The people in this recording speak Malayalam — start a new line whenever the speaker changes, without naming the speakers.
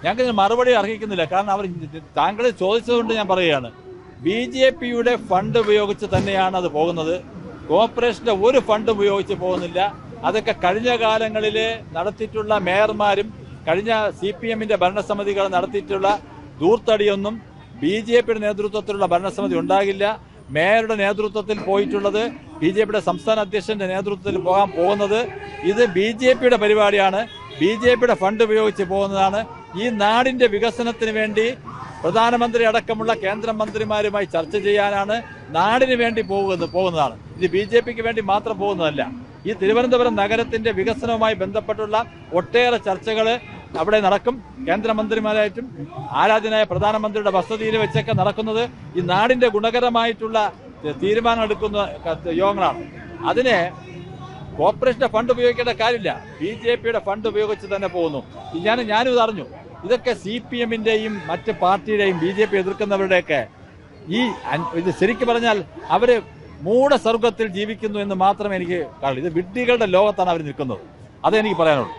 ഞങ്ങൾക്ക് മറുപടി അർഹിക്കുന്നില്ല. കാരണം അവർ താങ്കൾ ചോദിച്ചതുകൊണ്ട് ഞാൻ പറയുകയാണ്, BJPയുടെ ഫണ്ട് ഉപയോഗിച്ച് തന്നെയാണ് അത് പോകുന്നത്. കോർപ്പറേഷൻ്റെ ഒരു ഫണ്ട് ഉപയോഗിച്ച് പോകുന്നില്ല. അതൊക്കെ കഴിഞ്ഞ കാലങ്ങളിൽ നടത്തിയിട്ടുള്ള മേയർമാരും കഴിഞ്ഞ CPMന്റെ ഭരണസമിതികൾ നടത്തിയിട്ടുള്ള ദൂർത്തടിയൊന്നും BJPയുടെ നേതൃത്വത്തിലുള്ള ഭരണസമിതി ഉണ്ടാകില്ല. മേയറുടെ നേതൃത്വത്തിൽ പോയിട്ടുള്ളത്, BJPയുടെ സംസ്ഥാന അധ്യക്ഷന്റെ നേതൃത്വത്തിൽ പോകാൻ പോകുന്നത്, ഇത് BJPയുടെ പരിപാടിയാണ്. BJPയുടെ ഫണ്ട് ഉപയോഗിച്ച് പോകുന്നതാണ്. ഈ നാടിൻ്റെ വികസനത്തിന് വേണ്ടി പ്രധാനമന്ത്രി അടക്കമുള്ള കേന്ദ്രമന്ത്രിമാരുമായി ചർച്ച ചെയ്യാനാണ്, നാടിന് വേണ്ടി പോകുന്നതാണ്. ഇത് BJPക്ക് വേണ്ടി മാത്രം പോകുന്നതല്ല. ഈ തിരുവനന്തപുരം നഗരത്തിൻ്റെ വികസനവുമായി ബന്ധപ്പെട്ടുള്ള ഒട്ടേറെ ചർച്ചകൾ അവിടെ നടക്കും. കേന്ദ്രമന്ത്രിമാരായിട്ടും ആരാധനായ പ്രധാനമന്ത്രിയുടെ വസതിയിൽ വെച്ചൊക്കെ നടക്കുന്നത് ഈ നാടിൻ്റെ ഗുണകരമായിട്ടുള്ള തീരുമാനം എടുക്കുന്ന യോഗങ്ങളാണ്. അതിനെ കോർപ്പറേഷൻ്റെ ഫണ്ട് ഉപയോഗിക്കേണ്ട കാര്യമില്ല. BJPയുടെ ഫണ്ട് ഉപയോഗിച്ച് തന്നെ പോകുന്നു. ഞാനും ഇത് അറിഞ്ഞു. ഇതൊക്കെ CPMന്റെയും മറ്റ് പാർട്ടിയുടെയും BJP എതിർക്കുന്നവരുടെയൊക്കെ ഇത് ശരിക്കും പറഞ്ഞാൽ അവർ മൂഢസ്വർഗത്തിൽ ജീവിക്കുന്നു എന്ന് മാത്രമേ എനിക്ക് കാണൂ. ഇത് വിഡ്ഢികളുടെ ലോകത്താണ് അവർ നിൽക്കുന്നത്. അതേ എനിക്ക് പറയാനുള്ളൂ.